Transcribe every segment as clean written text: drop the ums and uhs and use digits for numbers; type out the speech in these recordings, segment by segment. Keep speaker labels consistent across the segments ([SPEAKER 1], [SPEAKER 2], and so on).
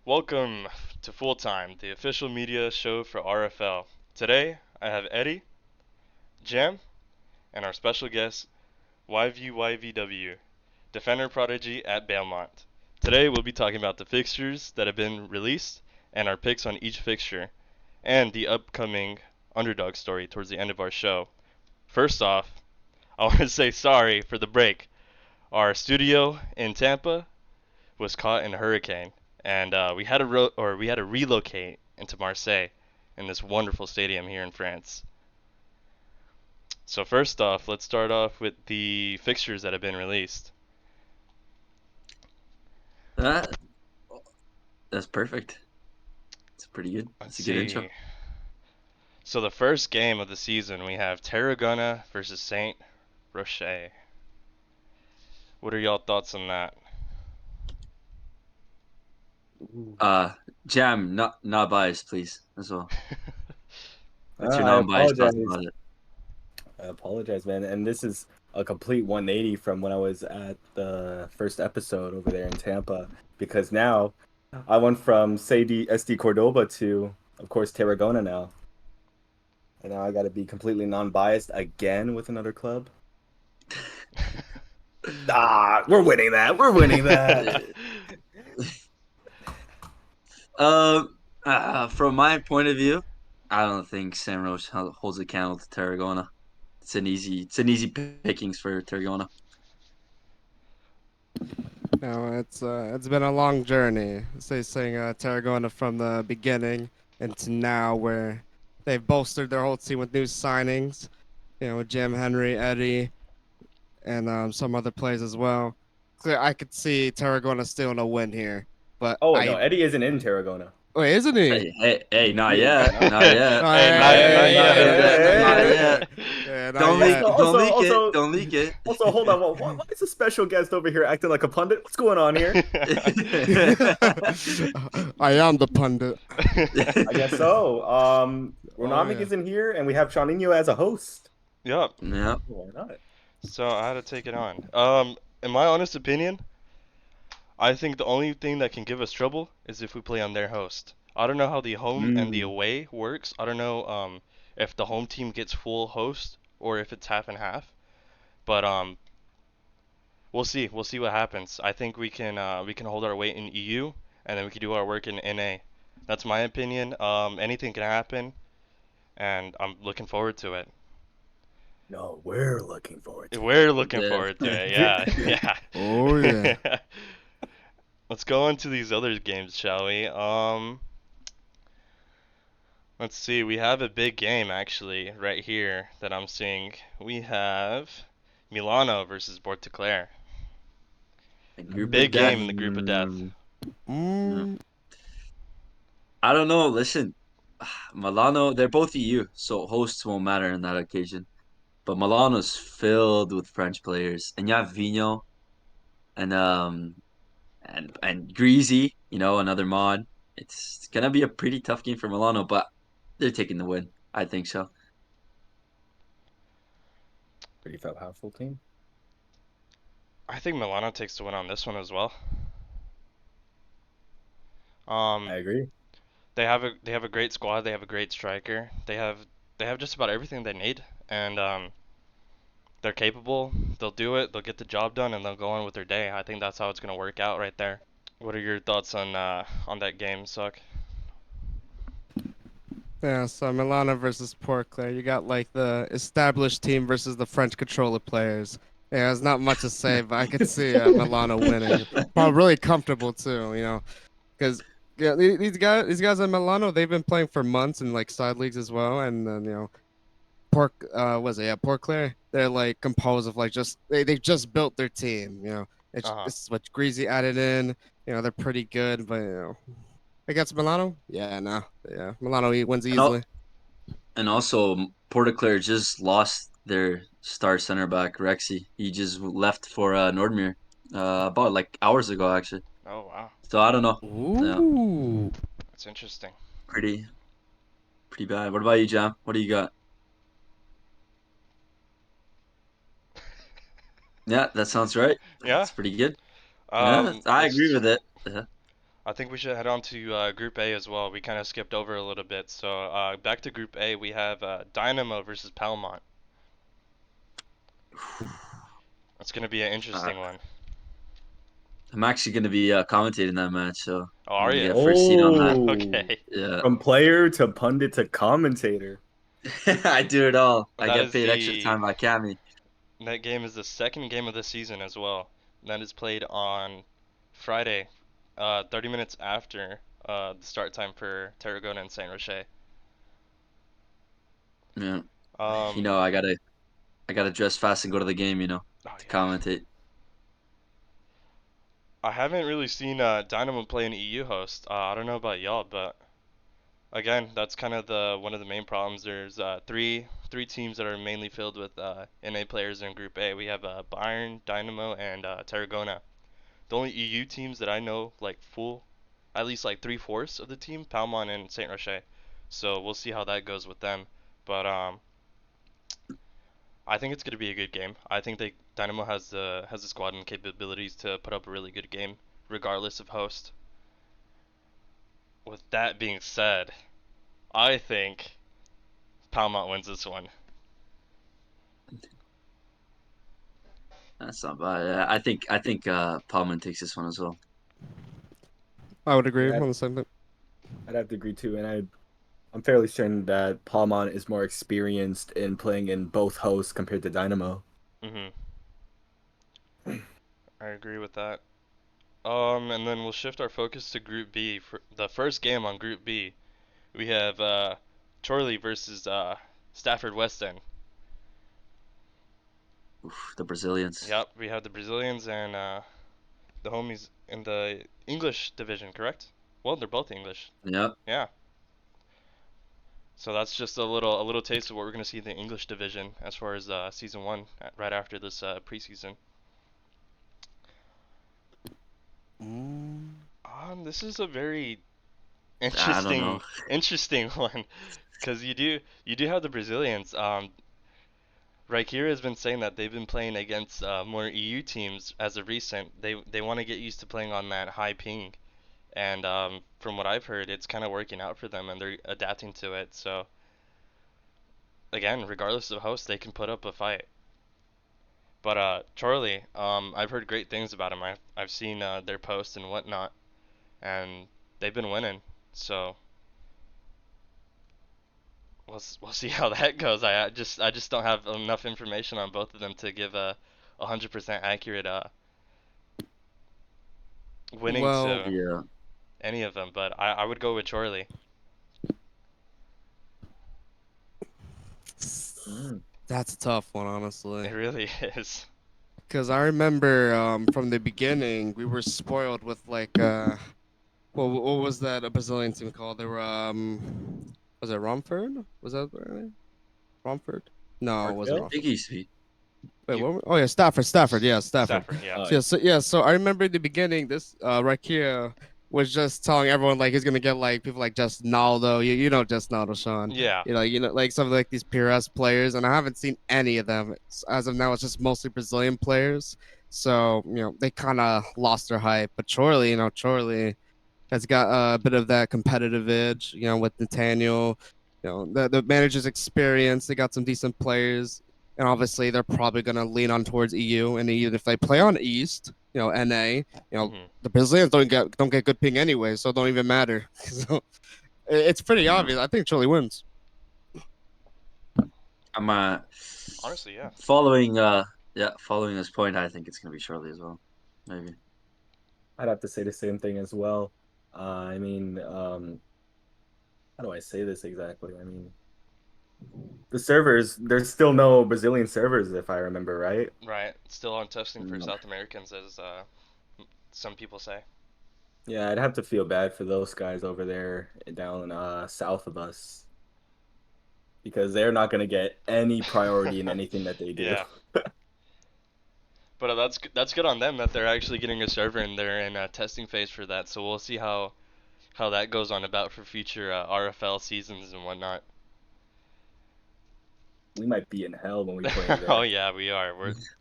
[SPEAKER 1] Welcome to Full Time, the official media show for RFL. Today, I have Eddie, Jam, and our special guest, YVYVW, Defender Prodigy at Belmont. Today, we'll be talking about the fixtures that have been released and our picks on each fixture, and the upcoming Underdog story towards the end of our show. First off, I want to say sorry for the break. Our studio in Tampa was caught in a hurricane, and we had to relocate into Marseille, in this wonderful stadium here in France. So first off, let's start off with the fixtures that have been released.
[SPEAKER 2] That that's perfect. It's pretty good.
[SPEAKER 1] Let's
[SPEAKER 2] It's a good intro.
[SPEAKER 1] see. So the first game of the season, we have Tarragona versus Saint Roche. What are y'all thoughts on that?
[SPEAKER 2] Uh, Jam, not biased, please, as well. What's your
[SPEAKER 3] I
[SPEAKER 2] non-biased thoughts
[SPEAKER 3] apologize.
[SPEAKER 2] about it?
[SPEAKER 3] I apologize, man. And this is a complete 180 from when I was at the first episode over there in Tampa, because now I went from SD Cordoba to, of course, Tarragona now. And now I got to be completely non-biased again with another club. We're winning that. We're winning that.
[SPEAKER 2] From my point of view, I don't think San Roche holds a candle to Tarragona. It's an easy pickings for Tarragona.
[SPEAKER 4] No, it's been a long journey. Saying Tarragona from the beginning into now, where they've bolstered their whole team with new signings. Jim Henry, Eddie, and some other players as well. I could see Tarragona stealing a win here, but
[SPEAKER 3] Oh, no, Eddie isn't in Tarragona.
[SPEAKER 4] wait, isn't he?
[SPEAKER 2] Hey, not yet,
[SPEAKER 3] No.
[SPEAKER 2] not yet.
[SPEAKER 1] Hey, not
[SPEAKER 2] Not
[SPEAKER 1] yet.
[SPEAKER 2] yet.
[SPEAKER 4] Yeah, not
[SPEAKER 2] Don't
[SPEAKER 4] yet.
[SPEAKER 2] leak, don't leak
[SPEAKER 3] Also-
[SPEAKER 2] it. Don't leak it.
[SPEAKER 3] Also, hold on. Why is a special guest over here acting like a pundit? What's going on here?
[SPEAKER 4] I am the pundit.
[SPEAKER 3] I guess so. Ronamic
[SPEAKER 4] yeah.
[SPEAKER 3] isn't here, and we have Sxniic as a host.
[SPEAKER 1] Yup.
[SPEAKER 2] Yeah.
[SPEAKER 3] Why not?
[SPEAKER 1] So I had to take it on. In my honest opinion, I think the only thing that can give us trouble is if we play on their host. I don't know how the home and the away works. I don't know if the home team gets full host or if it's half and half. But we'll see. We'll see what happens. I think we can hold our weight in EU and then we can do our work in NA. That's my opinion. Anything can happen, and I'm looking forward to it.
[SPEAKER 3] No, we're looking forward to
[SPEAKER 1] We're looking
[SPEAKER 2] Yeah.
[SPEAKER 1] forward to it. Yeah, yeah.
[SPEAKER 4] Oh yeah.
[SPEAKER 1] Let's go into these other games, shall we? Let's see. We have a big game actually right here that I'm seeing. We have Milano versus Borteclair. Big game in the group of death.
[SPEAKER 4] Mm,
[SPEAKER 2] I don't know. Listen, Milano, they're both EU, so hosts won't matter in that occasion. But Milano's filled with French players, and you have Vino and Greasy, another mod. It's gonna be a pretty tough game for Milano, but they're taking the win. I think so.
[SPEAKER 3] pretty powerful team.
[SPEAKER 1] I think Milano takes the win on this one as well.
[SPEAKER 3] I agree.
[SPEAKER 1] They have a great squad. They have a great striker. They have just about everything they need, and they're capable. They'll do it. They'll get the job done, and they'll go on with their day. I think that's how it's gonna work out right there. What are your thoughts on that game, Suck?
[SPEAKER 4] yeah, so Milano versus Portclair. You got like the established team versus the French controller players. Yeah, there's not much to say, but I could see Milano winning. Probably really comfortable too, because yeah, these guys in Milano, they've been playing for months in like side leagues as well, and then was it? Yeah, Portclair. They're like composed of like they've just built their team.
[SPEAKER 1] Uh-huh.
[SPEAKER 4] It's what Greasy added in. They're pretty good, but against Milano, yeah, no, yeah, Milano wins
[SPEAKER 2] And al-
[SPEAKER 4] easily.
[SPEAKER 2] and also, Porteclair just lost their star center back Rexy. He just left for Nordmere about like hours ago, actually.
[SPEAKER 1] Oh wow,
[SPEAKER 2] So I don't know. Yeah,
[SPEAKER 4] Ooh.
[SPEAKER 1] that's interesting.
[SPEAKER 2] pretty pretty bad. What about you, Jam? What do you got? Yeah, that sounds right.
[SPEAKER 1] Yeah.
[SPEAKER 2] That's pretty good. Yeah, I
[SPEAKER 1] Let's
[SPEAKER 2] agree with it. Yeah.
[SPEAKER 1] I think we should head on to Group A as well. We kind of skipped over a little bit. So back to Group A, we have Dynamo versus Palmont. It's gonna be an
[SPEAKER 2] Uh,
[SPEAKER 1] interesting one.
[SPEAKER 2] I'm actually going to be commentating that match, so
[SPEAKER 1] Oh,
[SPEAKER 2] I'm
[SPEAKER 1] are
[SPEAKER 2] going to
[SPEAKER 1] you?
[SPEAKER 2] get first seat on that.
[SPEAKER 3] Oh,
[SPEAKER 1] Okay.
[SPEAKER 2] Yeah.
[SPEAKER 3] from player to pundit to commentator.
[SPEAKER 2] I do it all. I
[SPEAKER 1] That
[SPEAKER 2] get
[SPEAKER 1] is
[SPEAKER 2] paid extra time by Cammy.
[SPEAKER 1] that game is the second game of the season as well. That is played on Friday, 30 minutes after the start time for Tarragona and Saint Roche.
[SPEAKER 2] Yeah.
[SPEAKER 1] Um,
[SPEAKER 2] I gotta dress fast and go to the game,
[SPEAKER 1] oh
[SPEAKER 2] to
[SPEAKER 1] yeah.
[SPEAKER 2] commentate.
[SPEAKER 1] I haven't really seen Dynamo play an EU host. I don't know about y'all, but again, that's kind of the one of the main problems. There's three teams that are mainly filled with NA players in Group A. We have Bayern, Dynamo, and Tarragona. The only EU teams that I know, like full, at least like three-fourths of the team, Palmont and Saint Roche. So we'll see how that goes with them. But I think it's gonna be a good game. I think Dynamo has the squad and capabilities to put up a really good game, regardless of host. With that being said, I think Palmont wins this one.
[SPEAKER 2] That's not bad. Yeah, I think Palman takes this one as well.
[SPEAKER 4] I would agree
[SPEAKER 3] Yeah,
[SPEAKER 4] on the same thing.
[SPEAKER 3] I'd have to agree too. And I'm fairly certain that Palmon is more experienced in playing in both hosts compared to Dynamo.
[SPEAKER 1] Mhm. I agree with that. And then we'll shift our focus to Group B. For the first game on Group B, we have Chorley versus Stafford Weston.
[SPEAKER 2] Oof, the Brazilians.
[SPEAKER 1] Yep, we have the Brazilians and the homies in the English division, correct? Well, they're both English.
[SPEAKER 2] Yep.
[SPEAKER 1] Yeah. So that's just a little taste of what we're gonna see in the English division as far as season one, right after this preseason. This is a very
[SPEAKER 2] I don't know.
[SPEAKER 1] interesting one, because you do have the Brazilians. Raikira has been saying that they've been playing against more EU teams as of recent. They want to get used to playing on that high ping, and from what I've heard, it's kind of working out for them, and they're adapting to it. So again, regardless of host, they can put up a fight. But Charlie, I've heard great things about him. I've seen their posts and whatnot, and they've been winning. So we'll see how that goes. I just don't have enough information on both of them to give a 100% accurate winning
[SPEAKER 4] Well,
[SPEAKER 1] to
[SPEAKER 2] Yeah.
[SPEAKER 1] any of them, but I would go with Charlie.
[SPEAKER 3] Mm.
[SPEAKER 4] that's a tough one,
[SPEAKER 1] It
[SPEAKER 4] honestly.
[SPEAKER 1] really is.
[SPEAKER 4] Because I remember from the beginning, we were spoiled with like, what was that a Brazilian team called? They were, was it Romford? Was that their name? Romford? No, it wasn't
[SPEAKER 3] Markel?
[SPEAKER 2] I think
[SPEAKER 4] Romford.
[SPEAKER 2] he used to be.
[SPEAKER 4] Wait,
[SPEAKER 1] You
[SPEAKER 4] oh yeah, Stafford. Yeah, Stafford.
[SPEAKER 1] Stafford, yeah.
[SPEAKER 3] Oh,
[SPEAKER 4] So I remember in the beginning, this Rakia was just telling everyone like he's gonna get like people like just Naldo. You know just Naldo, Sean.
[SPEAKER 1] Yeah.
[SPEAKER 4] You know like some of like these PRS players, and I haven't seen any of them as of now. It's just mostly Brazilian players. So they kind of lost their hype. But Chorley has got a bit of that competitive edge. With Nathaniel, the manager's experience. They got some decent players, and obviously they're probably going to lean on towards EU. And even if they play on East, NA,
[SPEAKER 1] Mhm.
[SPEAKER 4] the Brazilians don't get good ping anyway, so it don't even matter. So it's pretty
[SPEAKER 2] Yeah.
[SPEAKER 4] obvious. I think Chile wins.
[SPEAKER 2] I'm
[SPEAKER 1] Honestly, yeah.
[SPEAKER 2] following this point, I think it's gonna be Shirley as well. Maybe.
[SPEAKER 3] I'd have to say the same thing as well. I mean, how do I say this exactly? I mean, the servers, there's still no Brazilian servers, if I remember right.
[SPEAKER 1] Right. Still on testing for
[SPEAKER 2] No.
[SPEAKER 1] South Americans, as some people say.
[SPEAKER 3] Yeah, I'd have to feel bad for those guys over there down south of us because they're not going to get any priority in anything that they do.
[SPEAKER 1] Yeah. But that's good on them that they're actually getting a server and they're in a testing phase for that. So we'll see how that goes on about for future RFL seasons and whatnot.
[SPEAKER 3] We might be in hell when we play there.
[SPEAKER 1] Oh yeah, we are.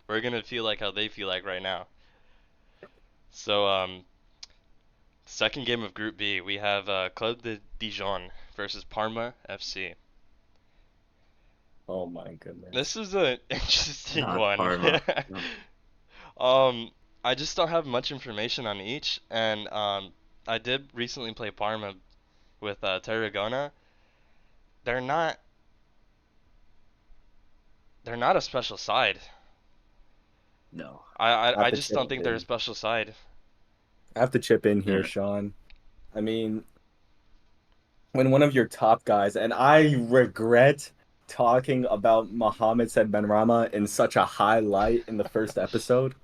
[SPEAKER 1] We're gonna feel like how they feel like right now. So Second game of Group B, we have Club de Dijon versus Parma FC.
[SPEAKER 3] Oh my goodness.
[SPEAKER 1] This is an interesting
[SPEAKER 2] Not
[SPEAKER 1] one.
[SPEAKER 2] Parma. No.
[SPEAKER 1] Um, I just don't have much information on each, and I did recently play Parma with Tarragona. They're not they're not a special side.
[SPEAKER 2] No.
[SPEAKER 3] I have
[SPEAKER 1] I
[SPEAKER 3] to
[SPEAKER 1] just
[SPEAKER 3] chip
[SPEAKER 1] don't think they're a
[SPEAKER 3] in.
[SPEAKER 1] special side.
[SPEAKER 3] I have to chip in here,
[SPEAKER 2] Yeah.
[SPEAKER 3] Sean. I mean, when one of your top guys, and I regret talking about Mohammed Said Benrahma in such a high light in the first episode.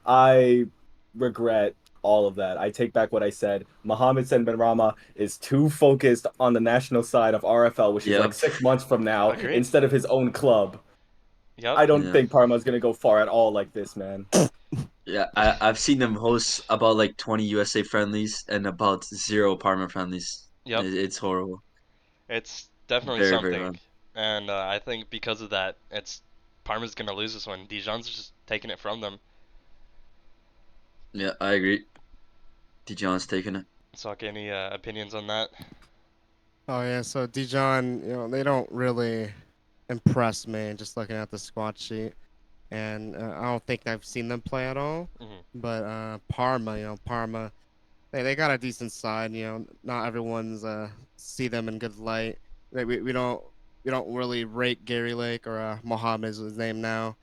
[SPEAKER 3] I regret all of that. I take back what I said. Mohammed Said Benrahma is too focused on the national side of RFL, which is like
[SPEAKER 2] Yep.
[SPEAKER 3] 6 months from now,
[SPEAKER 1] Agreed.
[SPEAKER 3] instead of his own club.
[SPEAKER 1] Yep.
[SPEAKER 3] I don't
[SPEAKER 2] Yeah.
[SPEAKER 3] think Parma's gonna go far at all like this, man.
[SPEAKER 2] Yeah. I've seen them host about like 20 USA friendlies and about zero Parma friendlies.
[SPEAKER 1] Yep.
[SPEAKER 2] It's horrible.
[SPEAKER 1] It's definitely
[SPEAKER 2] Very, very
[SPEAKER 1] something,
[SPEAKER 2] bad.
[SPEAKER 1] and I think because of that, it's Parma's gonna lose this one. Dijon's just taking it from them.
[SPEAKER 2] Yeah, I agree. Dijon's taking it.
[SPEAKER 1] Saki, any opinions on that?
[SPEAKER 4] Oh yeah, so Dijon, they don't really impress me just looking at the squad sheet, and I don't think I've seen them play at all.
[SPEAKER 1] Hmm.
[SPEAKER 4] But Parma, Parma, they got a decent side. Not everyone's see them in good light. We don't really rate Gary Lake or Mohammed is his name now.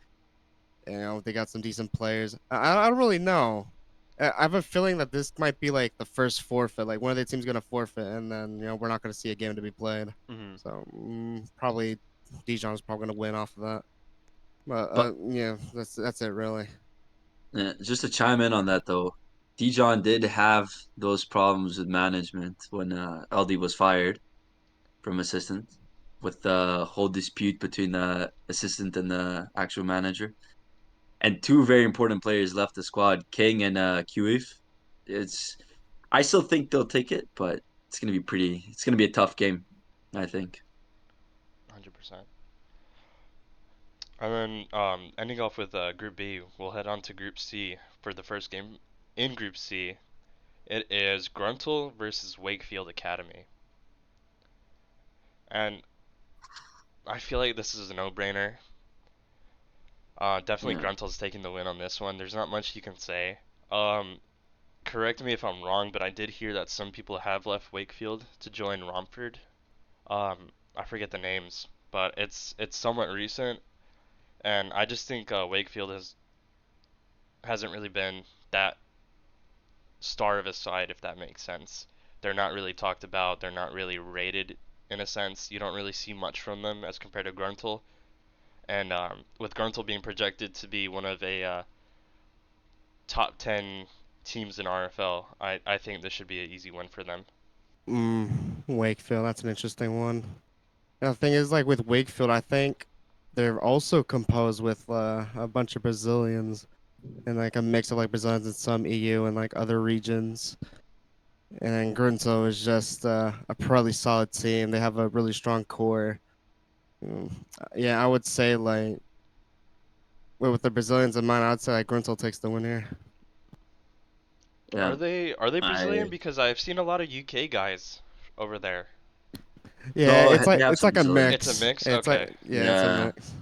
[SPEAKER 4] They got some decent players. I don't really know. I have a feeling that this might be like the first forfeit. Like one of the teams gonna forfeit, and then we're not gonna see a game to be played.
[SPEAKER 1] Hmm.
[SPEAKER 4] So probably Dijon's probably gonna win off of that. But
[SPEAKER 2] But
[SPEAKER 4] yeah, that's it really.
[SPEAKER 2] just to chime in on that though, Dijon did have those problems with management when LD was fired from assistant with the whole dispute between the assistant and the actual manager. And two very important players left the squad, King and Qif. It's I still think they'll take it, but it's gonna be a tough game, I think.
[SPEAKER 1] 100%. And then ending off with Group B, we'll head on to Group C for the first game in Group C. It is Gruntle versus Wakefield Academy, and I feel like this is a no-brainer. Definitely
[SPEAKER 2] Yeah.
[SPEAKER 1] Gruntle's taking the win on this one. There's not much you can say. Um, Correct me if I'm wrong, but I did hear that some people have left Wakefield to join Romford. I forget the names, but it's somewhat recent, and I just think Wakefield hasn't really been that star of a side, if that makes sense. They're not really talked about. They're not really rated in a sense. You don't really see much from them as compared to Gruntle. And with Gruntle being projected to be one of a top 10 teams in RFL, I think this should be an easy win for them.
[SPEAKER 4] Wakefield, that's an interesting one. The thing is, like with Wakefield, I think they're also composed with a bunch of Brazilians and like a mix of like Brazilians and some EU and like other regions. And then Grunto is just a pretty solid team. They have a really strong core. Mm, yeah, I would say like with the Brazilians in mind, I would say like Grunto takes the win here.
[SPEAKER 2] Yeah.
[SPEAKER 1] Are they Brazilian?
[SPEAKER 2] I
[SPEAKER 1] Because I've seen a lot of UK guys over there.
[SPEAKER 4] Yeah,
[SPEAKER 2] no,
[SPEAKER 4] it's
[SPEAKER 2] they
[SPEAKER 4] like
[SPEAKER 2] have
[SPEAKER 4] it's
[SPEAKER 2] some
[SPEAKER 4] like a
[SPEAKER 2] Brazilian.
[SPEAKER 1] It's a
[SPEAKER 4] mix.
[SPEAKER 1] mix.
[SPEAKER 4] It's
[SPEAKER 1] Okay.
[SPEAKER 4] like it's a
[SPEAKER 2] Yeah.
[SPEAKER 4] mix.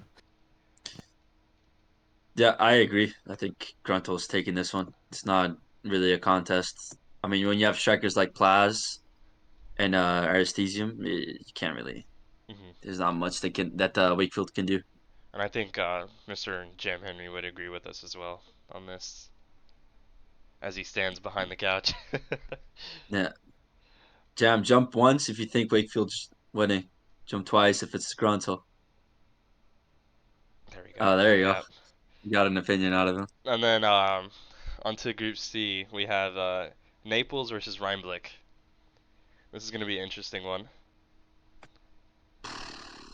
[SPEAKER 2] Yeah, I agree. I think Grunto's taking this one. It's not really a contest. I mean, when you have strikers like Plaz and Aristesium, you can't really.
[SPEAKER 1] Hmm.
[SPEAKER 2] There's not much that Wakefield can do.
[SPEAKER 1] And I think Mr. Jam Henry would agree with us as well on this, as he stands behind the couch.
[SPEAKER 2] Yeah, jump once if you think Wakefield's winning. Jump twice if it's Grunto.
[SPEAKER 1] There we go.
[SPEAKER 2] Oh, there you go.
[SPEAKER 1] Yeah.
[SPEAKER 2] You got an opinion out of him.
[SPEAKER 1] And then onto Group C, we have Naples versus Rheinblick. This is going to be an interesting one.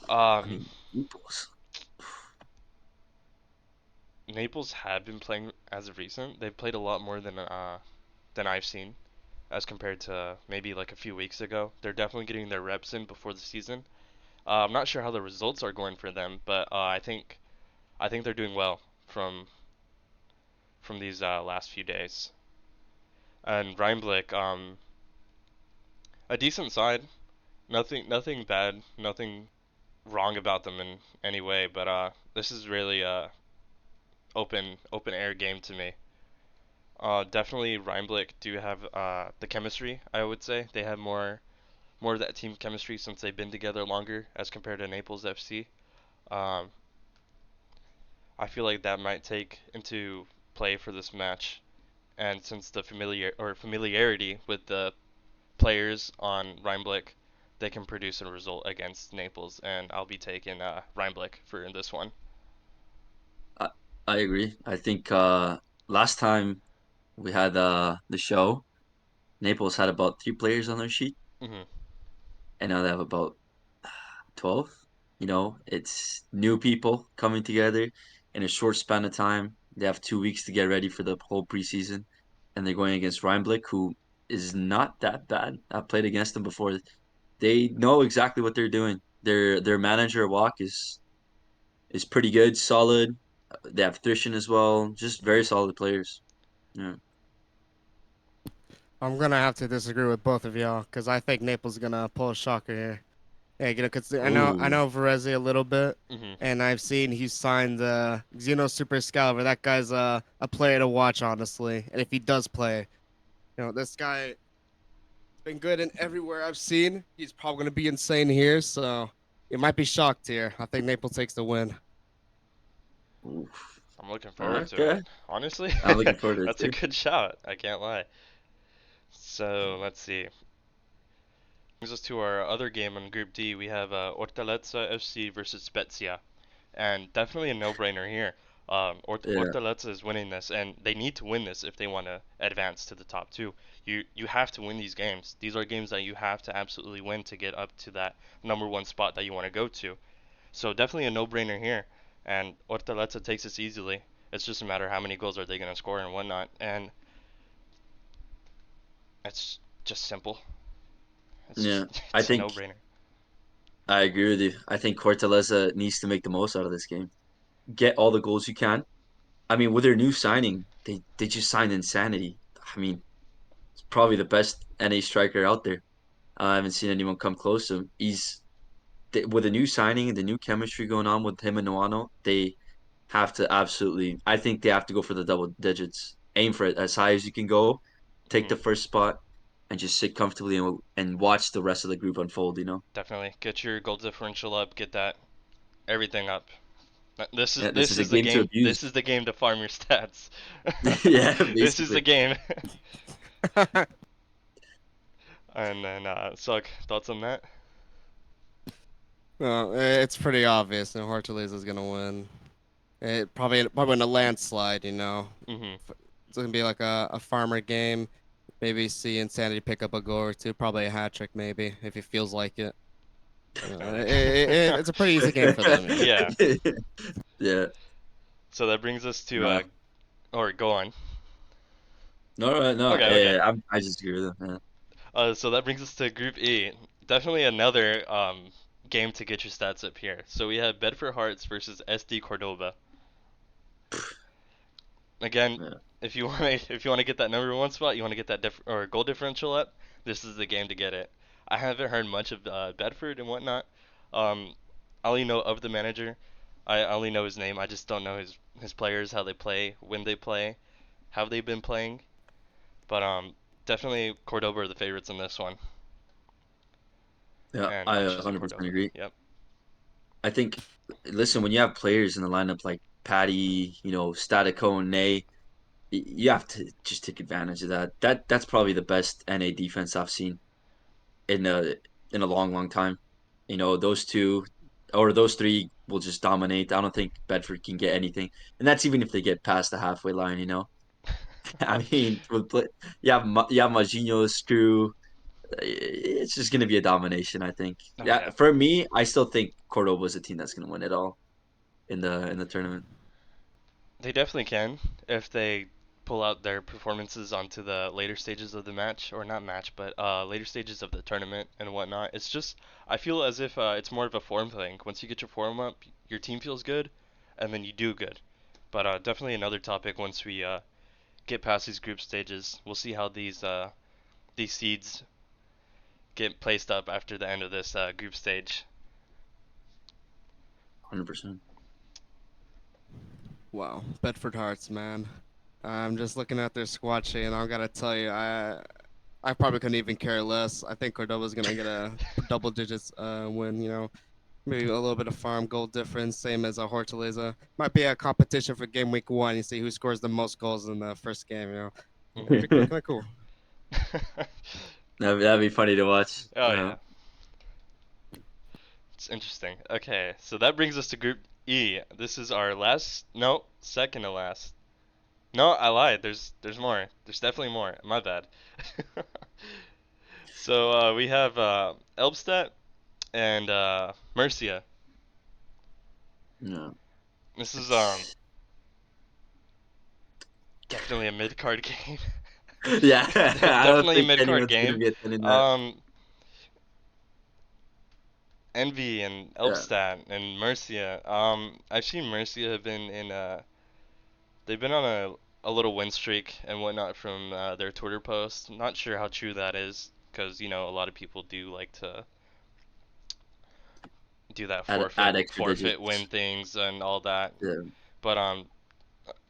[SPEAKER 2] I
[SPEAKER 1] Um,
[SPEAKER 2] mean, Naples.
[SPEAKER 1] Naples have been playing as of recent. They've played a lot more than I've seen as compared to maybe like a few weeks ago. They're definitely getting their reps in before the season. I'm not sure how the results are going for them, but I think they're doing well from these last few days. And Reinblick, a decent side. Nothing bad, nothing wrong about them in any way. But this is really a open air game to me. Definitely Reinblick do have the chemistry. I would say they have more of that team chemistry since they've been together longer as compared to Naples FC. Um, I feel like that might take into play for this match, and since the familiarity with the players on Reinblick, they can produce a result against Naples, and I'll be taking Reinblick for this one.
[SPEAKER 2] I, I agree. I think last time we had the show, Naples had about 3 players on their sheet,
[SPEAKER 1] Hmm.
[SPEAKER 2] and now they have about 12. It's new people coming together in a short span of time. They have 2 weeks to get ready for the whole preseason, and they're going against Reinblick, who is not that bad. I've played against them before. They know exactly what they're doing. Their manager Walk is pretty good, solid. They have Thrishin as well, just very solid players. Yeah,
[SPEAKER 4] I'm gonna have to disagree with both of y'all because I think Naples is gonna pull a shocker here. Yeah, cause I
[SPEAKER 2] Ooh,
[SPEAKER 4] know Verezi a little bit,
[SPEAKER 1] Hmm.
[SPEAKER 4] and I've seen he signed Xeno Super Excalibur. That guy's a player to watch, honestly. And if he does play, this guy's been good in everywhere I've seen. He's probably gonna be insane here, so you might be shocked here. I think Naples takes the win.
[SPEAKER 2] ooh.
[SPEAKER 1] I'm looking forward to
[SPEAKER 2] Okay.
[SPEAKER 1] it. Honestly,
[SPEAKER 2] I'm looking forward to it
[SPEAKER 1] that's a
[SPEAKER 2] too.
[SPEAKER 1] good shout. I can't lie. So let's see. Brings us to our other game on Group D. We have Ortalezza FC versus Spezia, and definitely a no-brainer here.
[SPEAKER 2] Yeah,
[SPEAKER 1] Ortalezza is winning this, and they need to win this if they want to advance to the top two. You have to win these games. These are games that you have to absolutely win to get up to that number one spot that you want to go to. So definitely a no-brainer here, and Ortalezza takes this easily. It's just a matter of how many goals are they going to score and whatnot, and it's just simple. It's
[SPEAKER 2] yeah.
[SPEAKER 1] just
[SPEAKER 2] I
[SPEAKER 1] it's a
[SPEAKER 2] think
[SPEAKER 1] no-brainer.
[SPEAKER 2] I agree with you. I think Cortelleza needs to make the most out of this game. Get all the goals you can. I mean, with their new signing, they just signed Insanity. I mean, it's probably the best NA striker out there. I haven't seen anyone come close to him. With a new signing and the new chemistry going on with him and Noano, they have to absolutely. I think they have to go for the double digits. Aim for it as high as you can go. Take
[SPEAKER 1] Hmm.
[SPEAKER 2] the first spot and just sit comfortably and watch the rest of the group unfold.
[SPEAKER 1] Definitely get your goal differential up, get that everything up. This is
[SPEAKER 2] Yeah, this
[SPEAKER 1] this
[SPEAKER 2] is a
[SPEAKER 1] is the
[SPEAKER 2] game to
[SPEAKER 1] game.
[SPEAKER 2] abuse.
[SPEAKER 1] This is the game to farm your stats.
[SPEAKER 2] Yeah,
[SPEAKER 1] This is the
[SPEAKER 2] basically.
[SPEAKER 1] game. And then Sug, thoughts on that?
[SPEAKER 4] Well, it's pretty obvious, and Hortaliza is gonna win. Probably in a landslide,
[SPEAKER 1] Mhm.
[SPEAKER 4] It's gonna be like a farmer game. Maybe see Insanity pick up a goal or two. Probably a hat trick, maybe if he feels like it.
[SPEAKER 1] Definitely.
[SPEAKER 4] It's a pretty easy game for them.
[SPEAKER 1] Yeah.
[SPEAKER 2] Yeah.
[SPEAKER 1] So that brings us to
[SPEAKER 2] No.
[SPEAKER 1] or go on.
[SPEAKER 2] No, no.
[SPEAKER 1] Okay, okay.
[SPEAKER 2] I just agree with him.
[SPEAKER 1] So that brings us to Group E. Definitely another game to get your stats up here. So we have Bedford Hearts versus SD Cordoba. Again,
[SPEAKER 2] Yeah.
[SPEAKER 1] if you want to get that number one spot, you want to get that or goal differential up. This is the game to get it. I haven't heard much of Bedford and whatnot. Um, I only know of the manager. I only know his name. I just don't know his players, how they play, when they play, how they've been playing. But definitely Cordoba are the favorites in this one,
[SPEAKER 2] Yeah,
[SPEAKER 1] and
[SPEAKER 2] I
[SPEAKER 1] I'm choosing
[SPEAKER 2] 100%
[SPEAKER 1] Cordoba.
[SPEAKER 2] agree.
[SPEAKER 1] Yep.
[SPEAKER 2] I think, listen, when you have players in the lineup like Patty, Statico and Nay, you have to just take advantage of that. That's probably the best NA defense I've seen in a long, long time. Those two or those three will just dominate. I don't think Bedford can get anything, and that's even if they get past the halfway line. I mean, you have Majinho, Screw. It's just gonna be a domination, I think.
[SPEAKER 1] Oh
[SPEAKER 2] Yeah,
[SPEAKER 1] yeah.
[SPEAKER 2] for me, I still think Cordoba is a team that's gonna win it all in the tournament.
[SPEAKER 1] They definitely can if they pull out their performances onto the later stages of the match, or not match, but later stages of the tournament and whatnot. It's just I feel as if it's more of a form thing. Once you get your form up, your team feels good, and then you do good. But definitely another topic once we get past these group stages. We'll see how these seeds get placed up after the end of this group stage.
[SPEAKER 2] 100%.
[SPEAKER 4] Wow, Bedford Hearts, man. I'm just looking at their squad sheet, and I gotta tell you, I probably couldn't even care less. I think Cordoba's gonna get a double digits win. You know, maybe a little bit of farm goal difference, same as a Hortaleza. Might be a competition for game week 1. You see who scores the most goals in the first game. You know,
[SPEAKER 1] Mhm.
[SPEAKER 4] kind of cool.
[SPEAKER 2] That'd be funny to watch.
[SPEAKER 1] Oh yeah. It's interesting. Okay, so that brings us to Group E. This is our second to last. No, I lied. There's more. There's definitely more. My bad. So we have Elbstadt and Murcia.
[SPEAKER 2] No.
[SPEAKER 1] This is definitely a mid card game.
[SPEAKER 2] Yeah, I don't
[SPEAKER 1] Definitely a
[SPEAKER 2] think
[SPEAKER 1] mid card
[SPEAKER 2] anyone's gonna
[SPEAKER 1] game.
[SPEAKER 2] be attending that.
[SPEAKER 1] Envy and
[SPEAKER 2] Yeah.
[SPEAKER 1] Elbstadt and Murcia. I've seen Murcia have been they've been on a little win streak and whatnot from their Twitter posts. Not sure how true that is, because you know a lot of people do like to do that
[SPEAKER 2] Add extra
[SPEAKER 1] forfeit win
[SPEAKER 2] digits.
[SPEAKER 1] things and all that.
[SPEAKER 2] Yeah.
[SPEAKER 1] But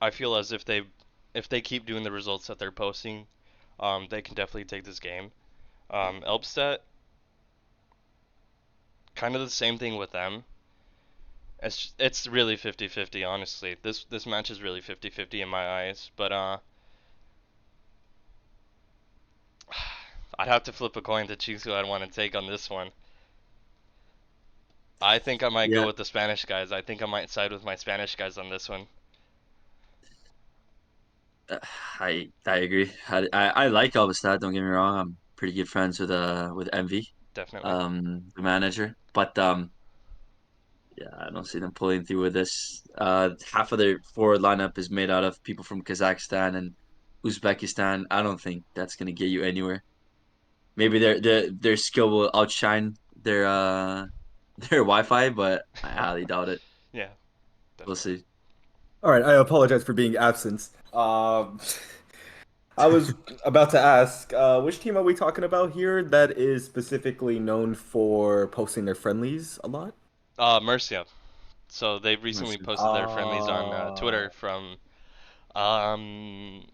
[SPEAKER 1] I feel as if they keep doing the results that they're posting, they can definitely take this game. Elbstadt, kind of the same thing with them. It's really 50-50, honestly. This match is really 50-50 in my eyes, but I'd have to flip a coin to choose who I'd want to take on this one. I think I might go
[SPEAKER 2] Yeah.
[SPEAKER 1] with the Spanish guys. I think I might side with my Spanish guys on this one.
[SPEAKER 2] Uh, I agree. I like Alvestad. Don't get me wrong. I'm pretty good friends with Envy,
[SPEAKER 1] Definitely.
[SPEAKER 2] the manager. But yeah, I don't see them pulling through with this. Half of their forward lineup is made out of people from Kazakhstan and Uzbekistan. I don't think that's gonna get you anywhere. Maybe their skill will outshine their Wi-Fi, but I highly doubt it.
[SPEAKER 1] Yeah,
[SPEAKER 2] We'll
[SPEAKER 1] definitely.
[SPEAKER 2] see.
[SPEAKER 3] All right, I apologize for being absent. I was about to ask, which team are we talking about here that is specifically known for posting their friendlies a lot?
[SPEAKER 1] Murcia. So they recently
[SPEAKER 2] Mercy.
[SPEAKER 1] posted their friendlies on
[SPEAKER 3] Uh,
[SPEAKER 1] Twitter from um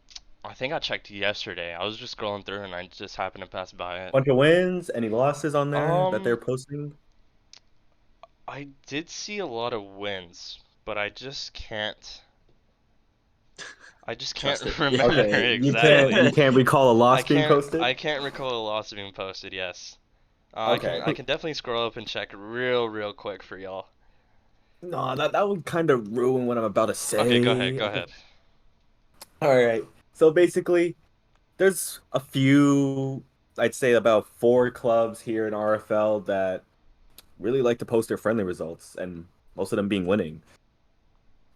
[SPEAKER 1] I think I checked yesterday. I was just scrolling through and I just happened to pass by it.
[SPEAKER 3] bunch of wins, any losses on there that they're
[SPEAKER 1] Um
[SPEAKER 3] posting?
[SPEAKER 1] I did see a lot of wins, but I just can't
[SPEAKER 2] Trust it. Yeah.
[SPEAKER 1] remember
[SPEAKER 3] Okay,
[SPEAKER 1] exactly.
[SPEAKER 3] you can't recall a loss being posted?
[SPEAKER 1] I can't recall a loss being posted, yes.
[SPEAKER 3] Okay.
[SPEAKER 1] I can definitely scroll up and check real quick for y'all.
[SPEAKER 3] No, that would kind of ruin what I'm about to
[SPEAKER 1] Okay,
[SPEAKER 3] say.
[SPEAKER 1] go ahead.
[SPEAKER 3] All right. So basically, there's a few, I'd say about 4 clubs here in RFL that really like to post their friendly results, and most of them being winning.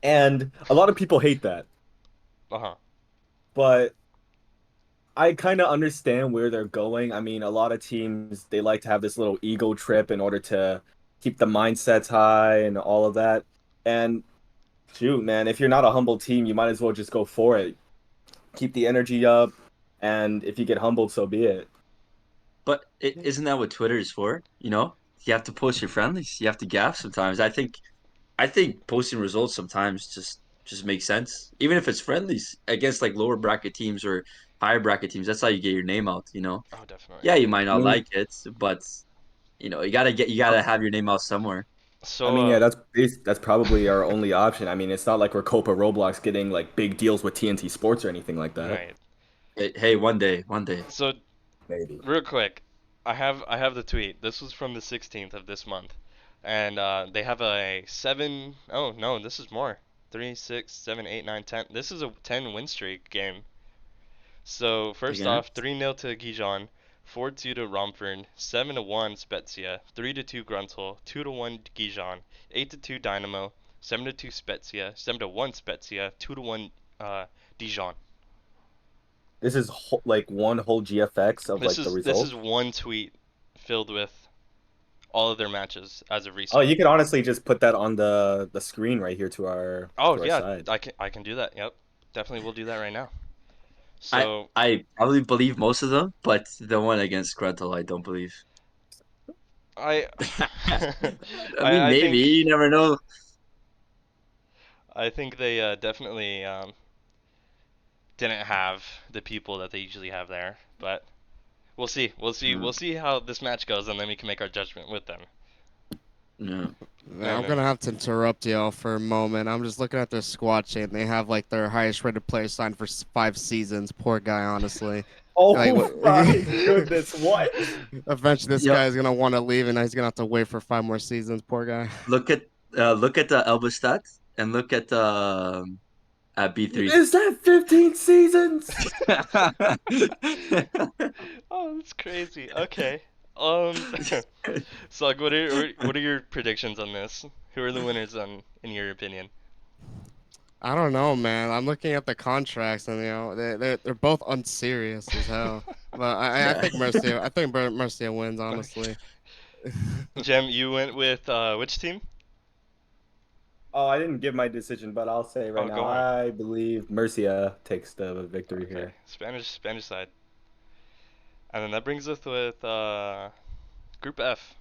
[SPEAKER 3] And a lot of people hate that,
[SPEAKER 1] Uh-huh.
[SPEAKER 3] but I kind of understand where they're going. I mean, a lot of teams, they like to have this little ego trip in order to keep the mindsets high and all of that. And shoot, man, if you're not a humble team, you might as well just go for it. Keep the energy up, and if you get humbled, so be it.
[SPEAKER 2] But isn't that what Twitter is for? You know, you have to post your friendlies. You have to gaff sometimes. I think posting results sometimes just makes sense. Even if it's friendlies against like lower bracket teams or higher bracket teams, that's how you get your name out, you know.
[SPEAKER 1] Oh, definitely.
[SPEAKER 2] Yeah, you might
[SPEAKER 3] I
[SPEAKER 2] not
[SPEAKER 3] mean,
[SPEAKER 2] like it, but you gotta have your name out somewhere.
[SPEAKER 3] I
[SPEAKER 1] So,
[SPEAKER 3] mean, yeah, that's probably our only option. I mean, it's not like we're Copa Roblox getting like big deals with TNT Sports or anything like that.
[SPEAKER 1] right.
[SPEAKER 2] Hey, one day.
[SPEAKER 1] So,
[SPEAKER 3] Maybe.
[SPEAKER 1] real quick, I have the tweet. This was from the 16th of this month, and they have a seven. Oh no, this is more. 3, 6, 7, 8, 9, 10. This is a 10 win streak game. So first
[SPEAKER 2] Again,
[SPEAKER 1] off, 3-0 to Gijon, 4-2 to Romford, 7-1 Spezia, 3-2 Gruntal, 2-1 Gijon, 8-2 Dynamo, 7-2 Spezia, 7-1 Spezia, 2-1 Dijon.
[SPEAKER 3] This is like one whole GFX of like the
[SPEAKER 1] This is
[SPEAKER 3] results.
[SPEAKER 1] one tweet filled with all of their matches as of
[SPEAKER 3] Oh,
[SPEAKER 1] recent.
[SPEAKER 3] you could honestly just put that on the screen right here
[SPEAKER 1] Oh
[SPEAKER 3] to our
[SPEAKER 1] yeah,
[SPEAKER 3] side.
[SPEAKER 1] I can do that. Yep, definitely will do that right now.
[SPEAKER 2] I
[SPEAKER 1] So
[SPEAKER 2] I probably believe most of them, but the one against Gruntle, I don't believe.
[SPEAKER 1] I
[SPEAKER 2] I mean,
[SPEAKER 1] I
[SPEAKER 2] maybe
[SPEAKER 1] think
[SPEAKER 2] you never know.
[SPEAKER 1] they definitely didn't have the people that they usually have there, but we'll see.
[SPEAKER 2] Yeah,
[SPEAKER 1] We'll see how this match goes, and then we can make our judgment with them.
[SPEAKER 2] yeah.
[SPEAKER 4] Yeah, I'm
[SPEAKER 1] And
[SPEAKER 4] gonna have to interrupt y'all for a moment. I'm just looking at their squad sheet, and they have like their highest rated player signed for 5 seasons. Poor guy, honestly. Like,
[SPEAKER 3] Oh
[SPEAKER 4] what?
[SPEAKER 3] my goodness, what?
[SPEAKER 4] Eventually, this
[SPEAKER 2] Yo,
[SPEAKER 4] guy's gonna want to leave, and he's gonna have to wait for 5 more seasons. Poor guy.
[SPEAKER 2] look at the Elba stats and look at B3.
[SPEAKER 3] Is that 15 seasons?
[SPEAKER 1] oh, that's crazy. Okay. Um, so like, what are your predictions on this? Who are the winners on, in your opinion?
[SPEAKER 4] I don't know, man. I'm looking at the contracts, and they're both unserious as hell. But I
[SPEAKER 2] Yeah.
[SPEAKER 4] think Mercia wins, honestly.
[SPEAKER 1] Jem, you went with which team?
[SPEAKER 3] Oh, I didn't give my decision, but I'll say right
[SPEAKER 1] Oh,
[SPEAKER 3] now,
[SPEAKER 1] go on.
[SPEAKER 3] I believe Murcia takes the victory
[SPEAKER 1] Okay,
[SPEAKER 3] here.
[SPEAKER 1] Spanish side. And then that brings us with Group F.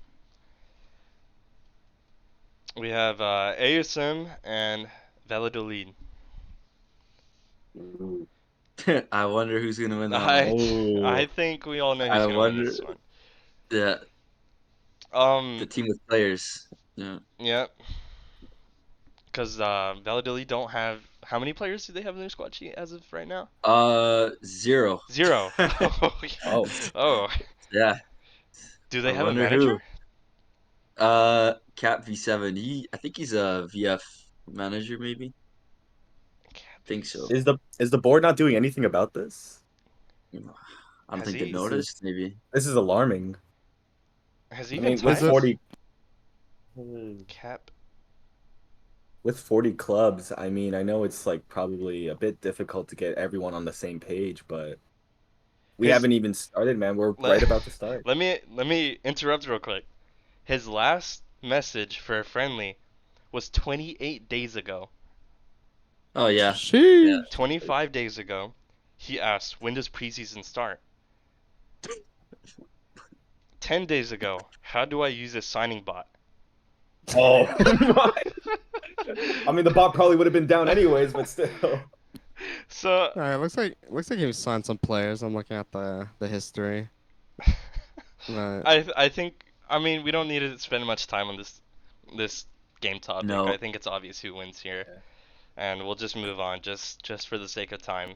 [SPEAKER 1] We have ASM and Valladolid.
[SPEAKER 3] Ooh.
[SPEAKER 2] I wonder who's gonna win that one.
[SPEAKER 1] I
[SPEAKER 3] Oh,
[SPEAKER 1] I think we all know who's
[SPEAKER 2] I
[SPEAKER 1] gonna win
[SPEAKER 2] wonder
[SPEAKER 1] this one.
[SPEAKER 2] the
[SPEAKER 1] Um,
[SPEAKER 2] the team with players. Yeah.
[SPEAKER 1] yeah, because Valladolid don't have how many players do they have in their squad sheet as of right now?
[SPEAKER 2] 0.
[SPEAKER 1] Zero.
[SPEAKER 3] oh,
[SPEAKER 1] Oh,
[SPEAKER 2] Yeah.
[SPEAKER 1] do
[SPEAKER 2] I
[SPEAKER 1] they have a
[SPEAKER 2] wonder
[SPEAKER 1] manager?
[SPEAKER 2] who. Cap V7. I think he's a VF manager, maybe. Think so.
[SPEAKER 3] is the board not doing anything about this?
[SPEAKER 2] I don't
[SPEAKER 1] Has
[SPEAKER 2] think they've
[SPEAKER 1] he
[SPEAKER 3] This is
[SPEAKER 2] noticed. Maybe.
[SPEAKER 3] this is alarming.
[SPEAKER 1] has he
[SPEAKER 3] I
[SPEAKER 1] even
[SPEAKER 3] mean, with
[SPEAKER 4] Is it?
[SPEAKER 1] typed?
[SPEAKER 3] 40
[SPEAKER 1] Cap.
[SPEAKER 3] with 40 clubs, I mean, I know it's like probably a bit difficult to get everyone on the same page, but we
[SPEAKER 1] His
[SPEAKER 3] haven't even started, man. We're
[SPEAKER 1] let,
[SPEAKER 3] right about to start.
[SPEAKER 1] let me interrupt real quick. His last message for a friendly was 28 days ago.
[SPEAKER 2] Oh yeah. Yeah.
[SPEAKER 4] Sheesh.
[SPEAKER 1] 25 days ago, he asked, when does preseason start? 10 days ago, how do I use a signing bot?
[SPEAKER 3] Oh my! I mean, the bot probably would have been down anyways, but still.
[SPEAKER 1] So,
[SPEAKER 4] All right, looks like he signed some players. I'm looking at the history. Right.
[SPEAKER 1] I think, I mean, we don't need to spend much time on this game topic. I
[SPEAKER 2] No.
[SPEAKER 1] think it's obvious who wins here, and we'll just move on just for the sake of time.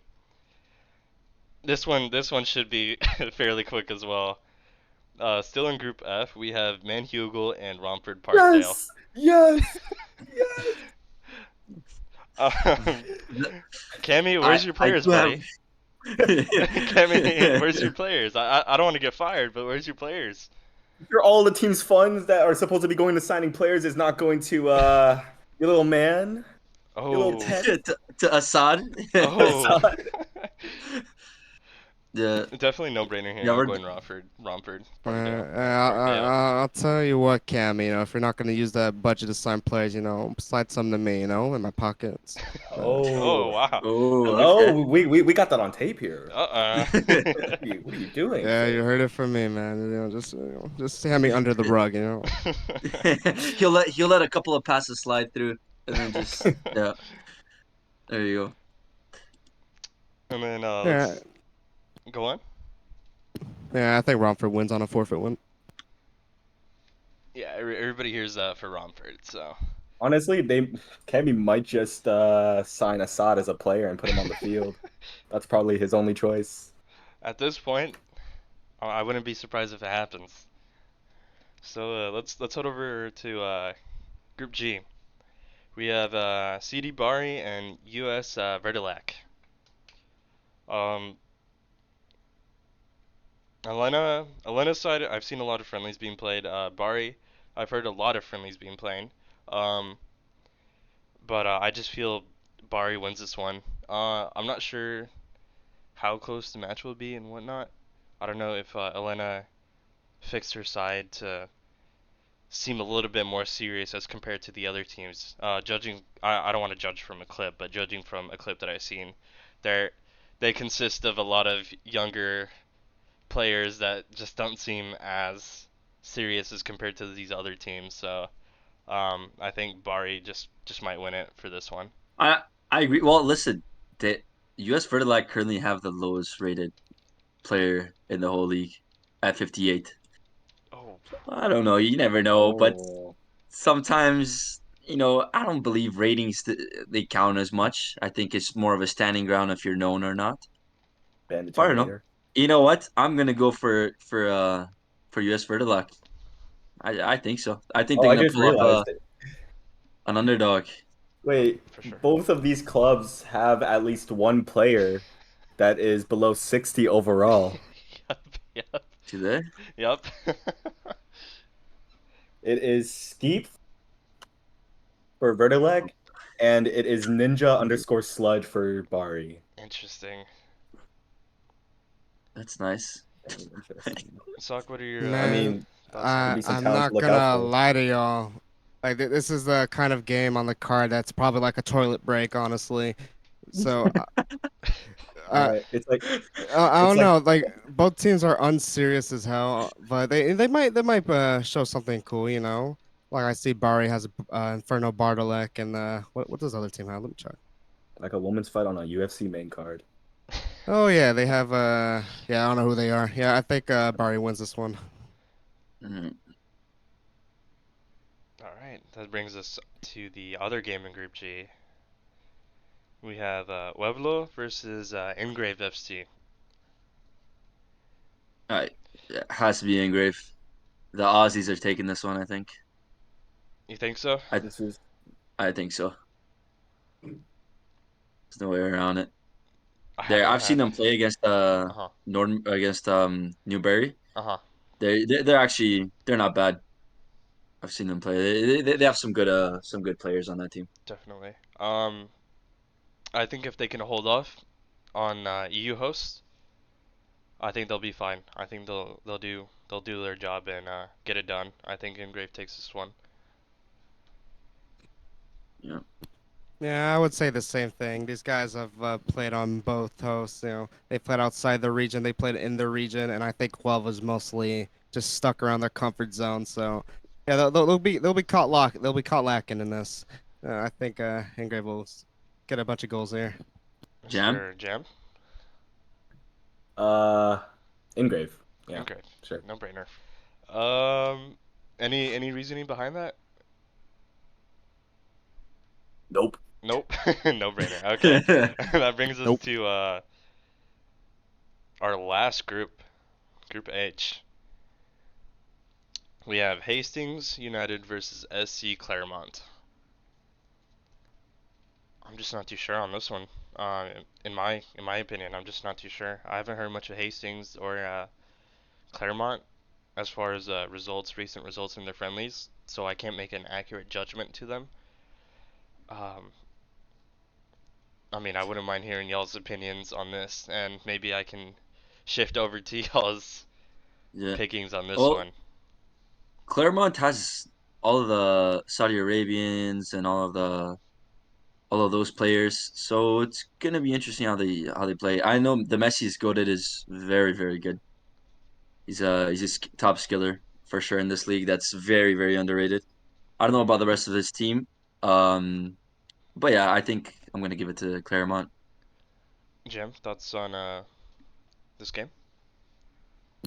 [SPEAKER 1] This one should be fairly quick as well. Still in Group F, we have Manhugel and Romford Parkdale.
[SPEAKER 3] Yes! Yes! Yes!
[SPEAKER 1] Um, Cammy, where's your
[SPEAKER 2] I
[SPEAKER 1] players,
[SPEAKER 2] do have.
[SPEAKER 1] buddy? Cammy, where's your players? I don't want to get fired, but where's your players?
[SPEAKER 3] You're all the team's funds that are supposed to be going to signing players is not going to your little man, your little
[SPEAKER 1] Oh,
[SPEAKER 3] 10.
[SPEAKER 2] to Assad.
[SPEAKER 1] oh.
[SPEAKER 2] Yeah.
[SPEAKER 1] Definitely no brainer here.
[SPEAKER 2] Yeah.
[SPEAKER 1] I'm
[SPEAKER 2] We're.
[SPEAKER 1] going Romford, Parkdale, Parkdale.
[SPEAKER 4] I'll tell you what, Cam. If you're not gonna use that budget to sign players, slide some to me. In my pockets.
[SPEAKER 1] Oh
[SPEAKER 3] Oh,
[SPEAKER 1] wow.
[SPEAKER 2] Oh. Okay.
[SPEAKER 3] hello. We got that on tape here.
[SPEAKER 1] Uh-uh.
[SPEAKER 3] What are you doing,
[SPEAKER 4] Yeah, you
[SPEAKER 3] sir?
[SPEAKER 4] heard it from me, man. Just hand me under the rug.
[SPEAKER 2] He'll let a couple of passes slide through, and then just yeah. There you
[SPEAKER 1] And then
[SPEAKER 4] Yeah,
[SPEAKER 1] let's go on.
[SPEAKER 4] yeah. I think Romford wins on a forfeit win.
[SPEAKER 1] Yeah, everybody here's for Romford, so.
[SPEAKER 3] Honestly, Kemi might just sign Assad as a player and put him on the field. That's probably his only choice.
[SPEAKER 1] At this point, I wouldn't be surprised if it happens. So let's head over to Group G. We have CD Bari and US Verdilac. Um, Elena's side, I've seen a lot of friendlies being played. Bari, I've heard a lot of friendlies being played. Um, but I just feel Bari wins this one. I'm not sure how close the match will be and whatnot. I don't know if Elena fixed her side to seem a little bit more serious as compared to the other teams. I don't want to judge from a clip, but judging from a clip that I've seen, they're they consist of a lot of younger players that just don't seem as serious as compared to these other teams. So I think Bari just might win it for this one.
[SPEAKER 2] I I agree. Well, listen, the US Vertilac currently have the lowest rated player in the whole league at 58.
[SPEAKER 1] Oh,
[SPEAKER 2] I don't know. You never know, but
[SPEAKER 3] Oh,
[SPEAKER 2] sometimes, I don't believe ratings they count as much. I think it's more of a standing ground if you're known or not.
[SPEAKER 3] ban the
[SPEAKER 2] But I don't know.
[SPEAKER 3] Terminator.
[SPEAKER 2] You know what? I'm gonna go for US Vertilac. I think so. I think
[SPEAKER 3] Oh,
[SPEAKER 2] they're
[SPEAKER 3] I
[SPEAKER 2] gonna
[SPEAKER 3] just
[SPEAKER 2] pull off
[SPEAKER 3] realized it.
[SPEAKER 2] an underdog.
[SPEAKER 3] Wait,
[SPEAKER 1] for sure.
[SPEAKER 3] both of these clubs have at least one player that is below 60 overall.
[SPEAKER 1] Yep, yep,
[SPEAKER 2] To there.
[SPEAKER 1] yep.
[SPEAKER 3] It is Skeep for Vertileg, and it is Ninja underscore Sludge for Bari.
[SPEAKER 1] Interesting.
[SPEAKER 2] That's nice.
[SPEAKER 3] Very interesting.
[SPEAKER 1] Sock, what are your
[SPEAKER 3] I
[SPEAKER 4] Man,
[SPEAKER 3] mean,
[SPEAKER 1] thoughts
[SPEAKER 3] could
[SPEAKER 1] here?
[SPEAKER 3] be some
[SPEAKER 4] I'm
[SPEAKER 3] talent to
[SPEAKER 4] not
[SPEAKER 3] look out
[SPEAKER 4] gonna
[SPEAKER 3] for.
[SPEAKER 4] lie to y'all. Like this is the kind of game on the card that's probably like a toilet break, honestly. So uh, I
[SPEAKER 3] It's
[SPEAKER 4] don't
[SPEAKER 3] like
[SPEAKER 4] know. Like both teams are unserious as hell, but they might show something cool. Like I see Bari has a Inferno Bartolek, and what does the other team have? Let me check.
[SPEAKER 3] a woman's fight on a UFC main card.
[SPEAKER 4] Oh yeah, they have yeah, I don't know who they are. Yeah, I think Bari wins this one.
[SPEAKER 2] Mhm.
[SPEAKER 1] All right, that brings us to the other game in Group G. We have Weblo versus Engraved FC.
[SPEAKER 2] It has to be Engrave. The Aussies are taking this one, I think.
[SPEAKER 1] You think so?
[SPEAKER 2] I
[SPEAKER 3] This is
[SPEAKER 2] I think so. There's no way around it.
[SPEAKER 1] I
[SPEAKER 2] There,
[SPEAKER 1] haven't
[SPEAKER 2] I've seen
[SPEAKER 1] had.
[SPEAKER 2] them play against
[SPEAKER 1] Uh huh.
[SPEAKER 2] Norden against Newberry.
[SPEAKER 1] Uh huh.
[SPEAKER 2] They're actually they're not bad. I've seen them play. They have some good players on that team.
[SPEAKER 1] Definitely. I think if they can hold off on EU hosts, I think they'll be fine. I think they'll do their job and get it done. I think Engrave takes this one.
[SPEAKER 2] Yeah.
[SPEAKER 4] Yeah, I would say the same thing. These guys have played on both hosts. They played outside the region, they played in the region, and I think 12 was mostly just stuck around their comfort zone. So, yeah, they'll be caught lacking in this. I think Ingrave will get a bunch of goals here.
[SPEAKER 2] Jam.
[SPEAKER 1] Mr. Jam?
[SPEAKER 3] uh Engrave. Yeah,
[SPEAKER 1] Engrave.
[SPEAKER 3] sure.
[SPEAKER 1] No brainer. Um, any reasoning behind that?
[SPEAKER 3] Nope.
[SPEAKER 1] Nope. No brainer. Okay. That brings us
[SPEAKER 4] Nope.
[SPEAKER 1] to our last group, Group H. We have Hastings United versus SC Claremont. I'm just not too sure on this one. In my opinion, I'm just not too sure. I haven't heard much of Hastings or Claremont as far as recent results in their friendlies, so I can't make an accurate judgment to them. Um, I mean, I wouldn't mind hearing y'all's opinions on this, and maybe I can shift over to y'all's
[SPEAKER 2] Yeah.
[SPEAKER 1] pickings on this
[SPEAKER 2] Well,
[SPEAKER 1] one.
[SPEAKER 2] Claremont has all of the Saudi Arabians and all of those players, so it's gonna be interesting how they play. I know the Messi's goated is very very good. He's a top skiller for sure in this league. That's very very underrated. I don't know
[SPEAKER 1] Hmm.
[SPEAKER 2] about the rest of his team, um, but yeah, I think I'm gonna give it to Claremont.
[SPEAKER 1] Jim, thoughts on this game?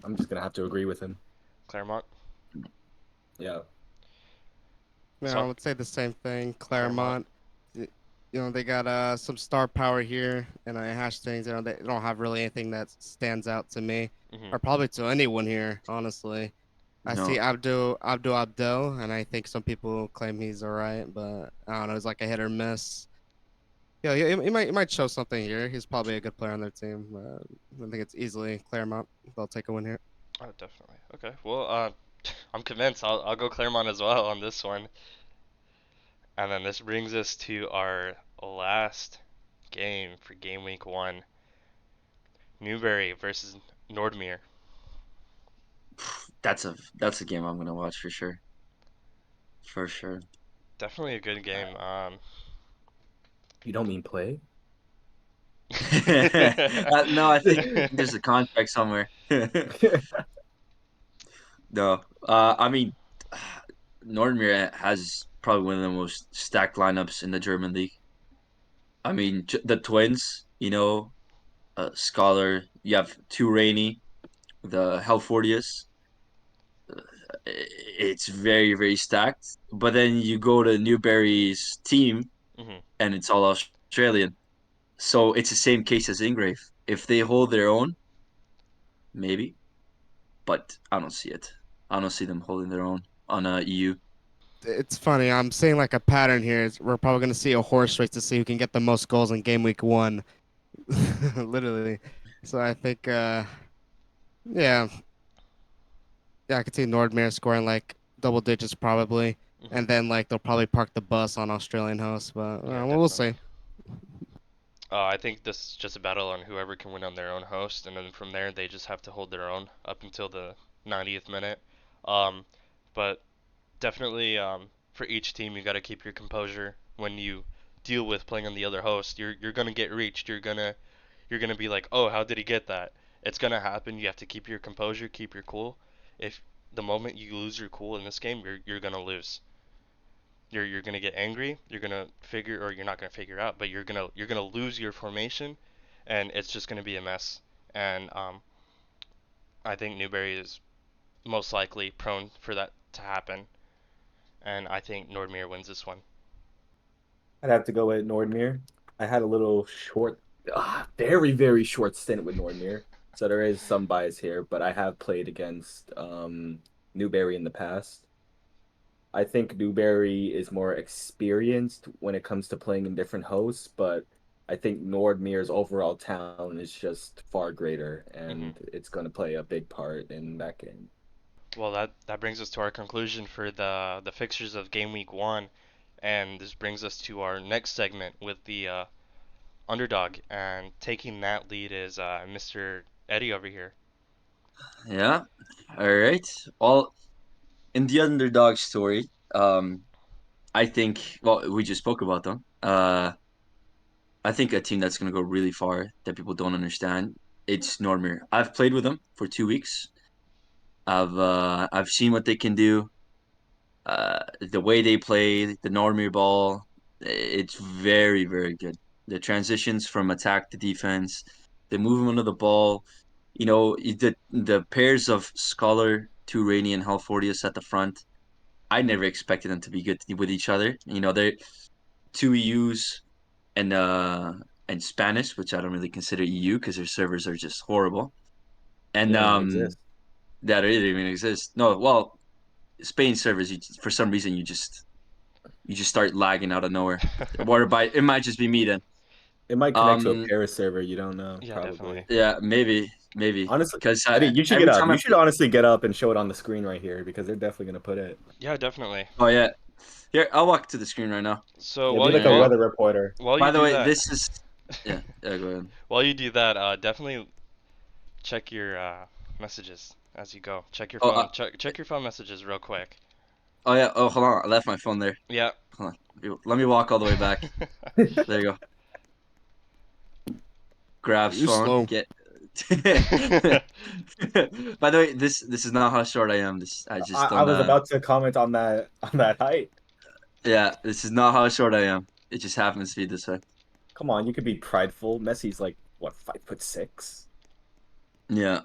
[SPEAKER 3] I'm just gonna have to agree with him.
[SPEAKER 1] Claremont?
[SPEAKER 3] Yeah.
[SPEAKER 4] Yeah, I
[SPEAKER 1] Suck?
[SPEAKER 4] would say the same thing.
[SPEAKER 1] Claremont?
[SPEAKER 4] Claremont, they got some star power here, and Hastings, they don't have really anything that stands out to me,
[SPEAKER 1] Hmm.
[SPEAKER 4] or probably to anyone here, honestly. I see
[SPEAKER 2] No,
[SPEAKER 4] Abdul, and I think some people claim he's all right, but I don't know. It's like a hit or miss. Yeah, he might show something here. He's probably a good player on their team. I think it's easily Claremont. They'll take a win here.
[SPEAKER 1] Oh, definitely. Okay. Well, I'm convinced. I'll go Claremont as well on this one. And then this brings us to our last game for game week 1. Newberry versus Nordmere.
[SPEAKER 2] that's a game I'm gonna watch for sure.
[SPEAKER 1] Definitely a good game.
[SPEAKER 3] You don't mean play?
[SPEAKER 2] No, I think there's a contract somewhere. No, I mean, Nordmir has probably one of the most stacked lineups in the German league. I mean, the twins, Scholar. You have two Rainy, the Helfordius. It's very, very stacked. But then you go to Newberry's team,
[SPEAKER 1] Mhm.
[SPEAKER 2] and it's all Australian. So it's the same case as Ingrave. If they hold their own, maybe. But I don't see it. I don't see them holding their own on EU.
[SPEAKER 4] It's funny. I'm seeing like a pattern here. We're probably going to see a horse race to see who can get the most goals in game week 1. Literally. So I think, yeah, yeah, I could see Nordmere scoring like double digits probably,
[SPEAKER 1] Mhm.
[SPEAKER 4] and then like they'll probably park the bus on Australian hosts. But
[SPEAKER 1] Yeah,
[SPEAKER 4] we'll
[SPEAKER 1] definitely.
[SPEAKER 4] see.
[SPEAKER 1] I think this is just a battle on whoever can win on their own host, and then from there they just have to hold their own up until the 90th minute. Um, but definitely, for each team, you got to keep your composure when you deal with playing on the other host. You're gonna get reached. You're gonna be like, oh, how did he get that? It's gonna happen. You have to keep your composure, keep your cool. If the moment you lose your cool in this game, you're gonna lose. You're gonna get angry. You're gonna figure, or you're not gonna figure out, but you're gonna lose your formation, and it's just gonna be a mess. And I think Newberry is most likely prone for that to happen, and I think Nordmere wins this one.
[SPEAKER 3] I'd have to go with Nordmere. I had a little short, very, very short stint with Nordmere. So there is some bias here, but I have played against Newberry in the past. I think Newberry is more experienced when it comes to playing in different hosts, but I think Nordmere's overall talent is just far greater,
[SPEAKER 1] Hmm.
[SPEAKER 3] and it's going to play a big part in that game.
[SPEAKER 1] Well, that brings us to our conclusion for the fixtures of game week 1, and this brings us to our next segment with the underdog, and taking that lead is Mr. Eddie over here.
[SPEAKER 2] Yeah. All right. Well, in the underdog story, I think. Well, we just spoke about them. I think a team that's going to go really far that people don't understand. It's Normir. I've played with them for 2 weeks. I've seen what they can do. The way they play the Normir ball, it's very, very good. The transitions from attack to defense, the movement of the ball. The pairs of Scholar, Rainy, and Halfordius at the front. I never expected them to be good with each other. They're two EUs and Spanish, which I don't really consider EU because their servers are just horrible.
[SPEAKER 3] They
[SPEAKER 2] And
[SPEAKER 3] don't even exist.
[SPEAKER 2] that it even exists. No, well, Spain servers, for some reason, you just start lagging out of nowhere. Or it might just be me then.
[SPEAKER 3] It might connect to a
[SPEAKER 2] Um,
[SPEAKER 3] Paris server. You don't know,
[SPEAKER 1] Yeah, definitely.
[SPEAKER 3] probably.
[SPEAKER 2] yeah, maybe
[SPEAKER 3] Honestly,
[SPEAKER 2] because
[SPEAKER 3] Eddie, you should get
[SPEAKER 2] every
[SPEAKER 3] up.
[SPEAKER 2] time I
[SPEAKER 3] You should
[SPEAKER 2] play,
[SPEAKER 3] honestly get up and show it on the screen right here because they're definitely gonna put it.
[SPEAKER 1] Yeah, definitely.
[SPEAKER 2] oh yeah, here I'll walk to the screen right now.
[SPEAKER 1] So
[SPEAKER 3] Yeah, be
[SPEAKER 1] while
[SPEAKER 3] like
[SPEAKER 1] you
[SPEAKER 3] a
[SPEAKER 2] All right.
[SPEAKER 1] while
[SPEAKER 3] weather reporter.
[SPEAKER 1] while you
[SPEAKER 2] By the
[SPEAKER 1] do
[SPEAKER 2] way,
[SPEAKER 1] that,
[SPEAKER 2] this is yeah. Yeah, go ahead.
[SPEAKER 1] while you do that, definitely check your messages as you go. Check your
[SPEAKER 2] Oh,
[SPEAKER 1] phone. Check your phone messages real quick.
[SPEAKER 2] oh yeah. Oh, hold on. I left my phone there.
[SPEAKER 1] Yeah.
[SPEAKER 2] Hold on. Let me walk all the way back. There you go. Grabs
[SPEAKER 4] You
[SPEAKER 2] phone.
[SPEAKER 4] slow.
[SPEAKER 2] Get. By the way, this is not how short I am. This I
[SPEAKER 3] I,
[SPEAKER 2] just
[SPEAKER 3] I
[SPEAKER 2] don't.
[SPEAKER 3] was about to comment on that height.
[SPEAKER 2] Yeah, this is not how short I am. It just happens to be this way.
[SPEAKER 3] Come on, you could be prideful. Messi's like what, 5'6"?
[SPEAKER 2] Yeah.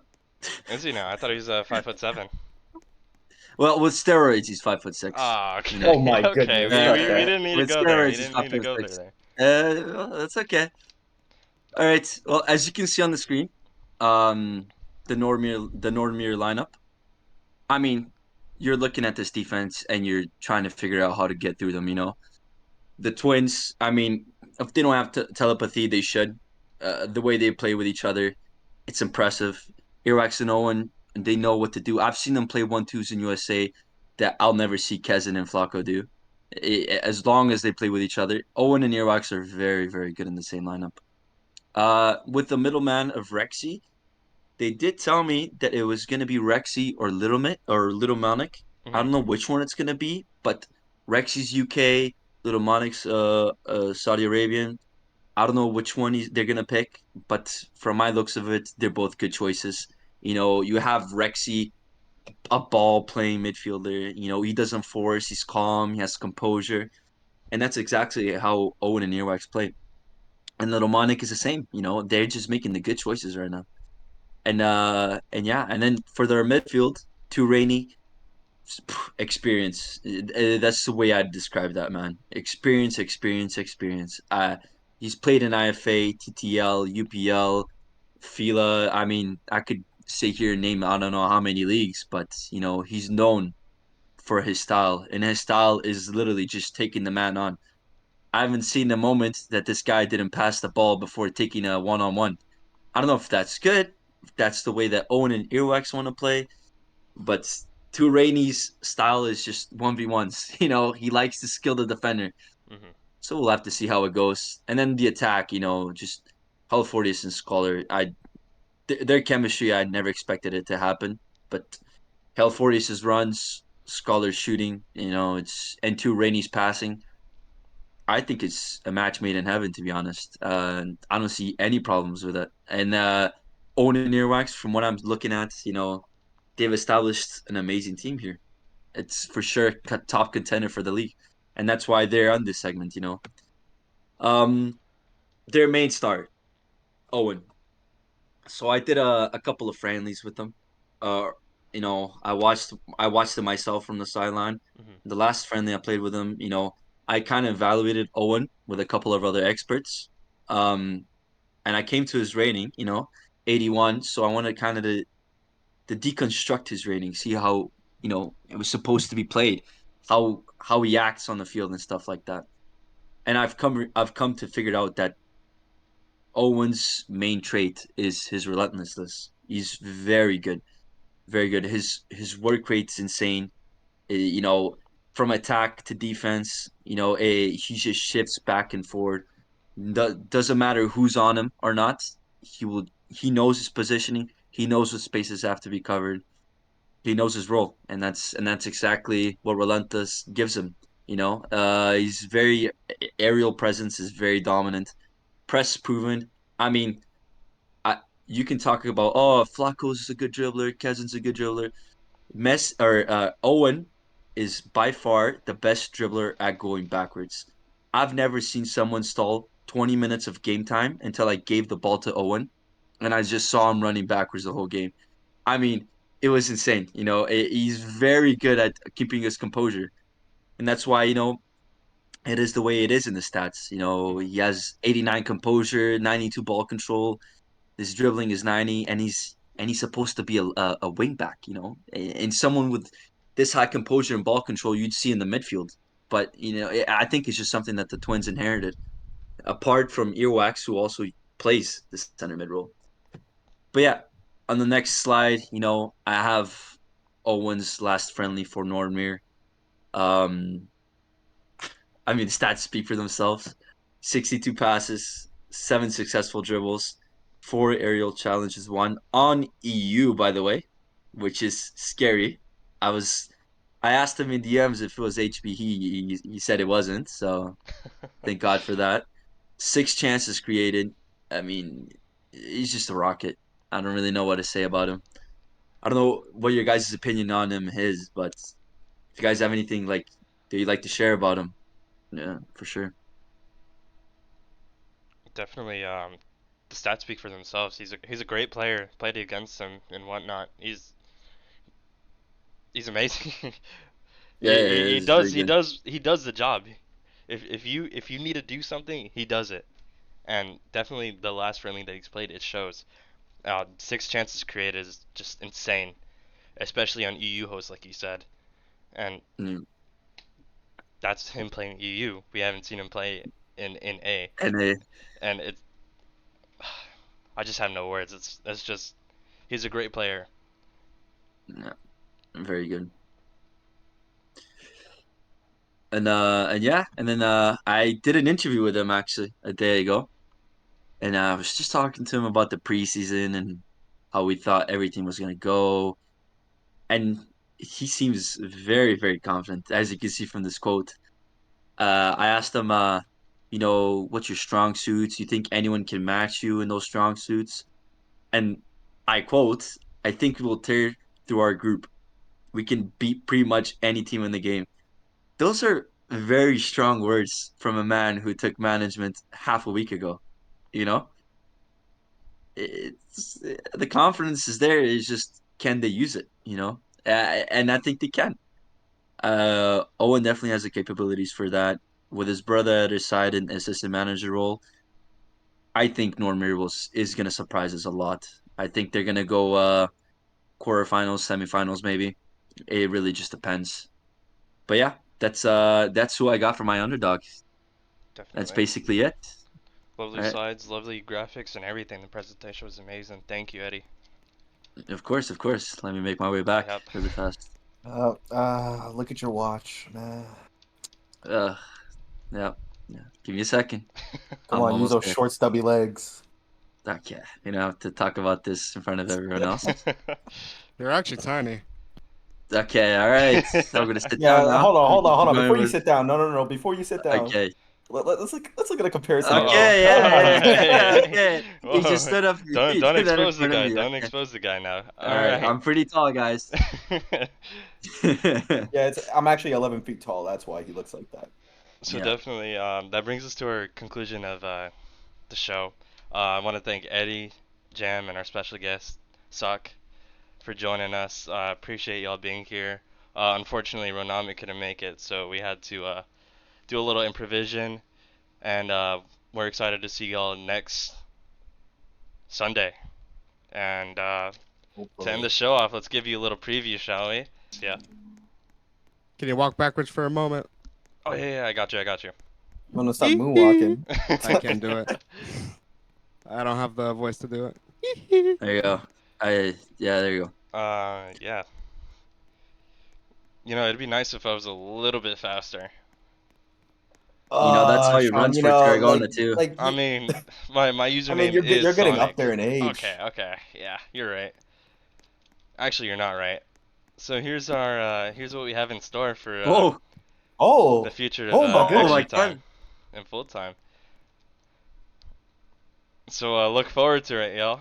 [SPEAKER 1] Is he now? I thought he was 5'7".
[SPEAKER 2] Well, with steroids, he's 5'6".
[SPEAKER 1] Ah,
[SPEAKER 2] You know.
[SPEAKER 3] Oh
[SPEAKER 1] okay,
[SPEAKER 3] my
[SPEAKER 1] okay.
[SPEAKER 3] goodness.
[SPEAKER 1] We
[SPEAKER 3] Okay.
[SPEAKER 1] didn't need to
[SPEAKER 2] With
[SPEAKER 1] go there. We
[SPEAKER 2] steroids, he's
[SPEAKER 1] didn't
[SPEAKER 2] five
[SPEAKER 1] need to
[SPEAKER 2] foot
[SPEAKER 1] go
[SPEAKER 2] six.
[SPEAKER 1] there.
[SPEAKER 2] Well, that's okay. All right. Well, as you can see on the screen, um, the Normir lineup. I mean, you're looking at this defense and you're trying to figure out how to get through them. The Twins. I mean, if they don't have telepathy, they should. The way they play with each other, it's impressive. Iraq and Owen, they know what to do. I've seen them play 1-2s in USA that I'll never see Kazan and Flacco do. As long as they play with each other, Owen and Iraq are very, very good in the same lineup. With the middleman of Rexy, they did tell me that it was going to be Rexy or Little Manic. I
[SPEAKER 1] Hmm.
[SPEAKER 2] don't know which one it's going to be, but Rexy's UK, Little Manic's Saudi Arabian. I don't know which one they're gonna pick, but from my looks of it, they're both good choices. You have Rexy, a ball playing midfielder. He doesn't force. He's calm. He has composure, and that's exactly how Owen and Earwax play. And Little Monic is the same. They're just making the good choices right now. And yeah, and then for their midfield, too rainy experience. That's the way I'd describe that, man. Experience, experience, experience. He's played in IFA, TTL, UPL, Fila. I mean, I could sit here and name I don't know how many leagues, but he's known for his style, and his style is literally just taking the man on. I haven't seen the moment that this guy didn't pass the ball before taking a one-on-one. I don't know if that's good, if that's the way that Owen and Earwax want to play, but Rainey's style is just 1v1s. He likes to skill the defender.
[SPEAKER 1] Hmm.
[SPEAKER 2] So we'll have to see how it goes. And then the attack, just Halfordius and Scholar. Their chemistry, I never expected it to happen. But Halfordius's runs, Scholar's shooting, it's and Rainey's passing. I think it's a match made in heaven, to be honest. I don't see any problems with it. And Owen and Earwax, from what I'm looking at, they've established an amazing team here. It's for sure top contender for the league, and that's why they're on this segment. Um, their main star, Owen. So I did a couple of friendlies with them. Uh, I watched them myself from the sideline.
[SPEAKER 1] Hmm.
[SPEAKER 2] The last friendly I played with him, I kind of evaluated Owen with a couple of other experts. Um, and I came to his rating, 81. So I wanted kind of to deconstruct his rating, see how it was supposed to be played, how he acts on the field and stuff like that. And I've come to figure out that Owen's main trait is his relentlessness. He's very good, very good. His work rate's insane. You know, from attack to defense, he just shifts back and forward. Doesn't matter who's on him or not. He knows his positioning. He knows what spaces have to be covered. He knows his role, and that's exactly what Relentless gives him. He's very aerial presence is very dominant. Press proven. I mean, I you can talk about Flacco's a good dribbler, Kezin's a good dribbler. Owen is by far the best dribbler at going backwards. I've never seen someone stall 20 minutes of game time until I gave the ball to Owen, and I just saw him running backwards the whole game. I mean, it was insane. He's very good at keeping his composure, and that's why it is the way it is in the stats.
[SPEAKER 1] Hmm.
[SPEAKER 2] He has 89 composure, 92 ball control. His dribbling is 90, and he's supposed to be a wing back. And someone with this high composure and ball control you'd see in the midfield. But I think it's just something that the Twins inherited, apart from Earwax, who also plays the center mid role. But yeah, on the next slide, I have Owen's last friendly for Normir. Um, I mean, the stats speak for themselves. 62 passes, 7 successful dribbles, 4 aerial challenges won on EU, by the way, which is scary. I asked him in DMs if it was HB. He said it wasn't, so thank God for that. 6 chances created. I mean, he's just a rocket. I don't really know what to say about him. I don't know what your guys' opinion on him is, but if you guys have anything that you'd like to share about him, yeah, for sure.
[SPEAKER 1] Definitely, the stats speak for themselves. He's a great player. Played against him and whatnot. He's amazing.
[SPEAKER 2] Yeah,
[SPEAKER 1] He
[SPEAKER 2] it's
[SPEAKER 1] does
[SPEAKER 2] very
[SPEAKER 1] he
[SPEAKER 2] good.
[SPEAKER 1] does he does the job. If you need to do something, he does it. And definitely the last friendly that he's played, it shows. 6 chances created is just insane, especially on EU hosts, like you said. And
[SPEAKER 2] Mm.
[SPEAKER 1] that's him playing EU. We haven't seen him play in A,
[SPEAKER 2] And
[SPEAKER 1] and it's I just have no words. It's just he's a great player.
[SPEAKER 2] yeah, very good. And yeah, and then I did an interview with him actually a day ago, and I was just talking to him about the preseason and how we thought everything was gonna go, and he seems very, very confident, as you can see from this quote. I asked him, you know, what's your strong suits? You think anyone can match you in those strong suits? And I quote, I think we will tear through our group. We can beat pretty much any team in the game. Those are very strong words from a man who took management half a week ago. You know, it's the confidence is there. It's just can they use it? You know, and I think they can. Owen definitely has the capabilities for that. With his brother at his side in assistant manager role, I think Normir is going to surprise us a lot. I think they're going to go quarterfinals, semifinals, maybe. It really just depends. But yeah, that's who I got for my underdog. That's
[SPEAKER 1] Definitely.
[SPEAKER 2] basically it.
[SPEAKER 1] Lovely
[SPEAKER 2] All right.
[SPEAKER 1] slides, lovely graphics, and everything. The presentation was amazing. Thank you, Eddie.
[SPEAKER 2] Of course, of course. Let me make my way back
[SPEAKER 1] Yep.
[SPEAKER 2] really fast.
[SPEAKER 5] Look at your watch, man.
[SPEAKER 2] Uh, yeah, yeah. Give me a second.
[SPEAKER 5] Come
[SPEAKER 2] I'm
[SPEAKER 5] on, use
[SPEAKER 2] almost
[SPEAKER 5] those
[SPEAKER 2] there.
[SPEAKER 5] short, stubby legs.
[SPEAKER 2] Okay, you know, have to talk about this in front of everyone else.
[SPEAKER 4] You're actually tiny.
[SPEAKER 2] Okay, all right. I'm gonna sit down
[SPEAKER 5] Yeah,
[SPEAKER 2] now.
[SPEAKER 5] hold on.
[SPEAKER 2] Going
[SPEAKER 5] Before you
[SPEAKER 2] with-
[SPEAKER 5] sit down, no. Before you sit down,
[SPEAKER 2] Okay,
[SPEAKER 5] let's look at a comparison here.
[SPEAKER 1] Uh-oh.
[SPEAKER 2] okay, yeah, yeah,
[SPEAKER 1] Hey.
[SPEAKER 2] okay. He just
[SPEAKER 1] Whoa.
[SPEAKER 2] stood up. He
[SPEAKER 1] Don't
[SPEAKER 2] stood that in
[SPEAKER 1] expose the
[SPEAKER 2] front of
[SPEAKER 1] guy.
[SPEAKER 2] me.
[SPEAKER 1] Don't
[SPEAKER 2] Okay.
[SPEAKER 1] expose the guy now.
[SPEAKER 2] All
[SPEAKER 1] All
[SPEAKER 2] right,
[SPEAKER 1] right.
[SPEAKER 2] I'm pretty tall, guys.
[SPEAKER 5] Yeah, I'm actually 11 feet tall. That's why he looks like that.
[SPEAKER 1] So
[SPEAKER 2] Yeah.
[SPEAKER 1] definitely, that brings us to our conclusion of the show. I want to thank Eddie, Jam, and our special guest, Suck, for joining us. Appreciate y'all being here. Unfortunately, Ronami couldn't make it, so we had to do a little improvisation, and we're excited to see y'all next Sunday. And to end the show off, let's give you a little preview, shall we? Yeah.
[SPEAKER 4] Can you walk backwards for a moment?
[SPEAKER 1] Oh yeah, I got you.
[SPEAKER 5] I'm gonna stop moonwalking.
[SPEAKER 4] I can't do it. I don't have the voice to do it.
[SPEAKER 2] There you go. Yeah, there you go.
[SPEAKER 1] Yeah. You know, it'd be nice if I was a little bit faster.
[SPEAKER 2] You know, that's how he
[SPEAKER 5] Sean,
[SPEAKER 2] runs for Tarragona
[SPEAKER 5] like,
[SPEAKER 2] too.
[SPEAKER 1] I mean, my
[SPEAKER 5] I mean,
[SPEAKER 1] username is
[SPEAKER 5] you're getting
[SPEAKER 1] Sonic.
[SPEAKER 5] up there in age.
[SPEAKER 1] Okay, yeah, you're right. Actually, you're not right. So here's here's what we have in store for
[SPEAKER 2] Oh,
[SPEAKER 5] Oh,
[SPEAKER 1] the future of
[SPEAKER 5] oh my
[SPEAKER 2] oh my
[SPEAKER 1] extra
[SPEAKER 5] goodness.
[SPEAKER 1] time
[SPEAKER 2] God.
[SPEAKER 1] and full time. So look forward to it, y'all.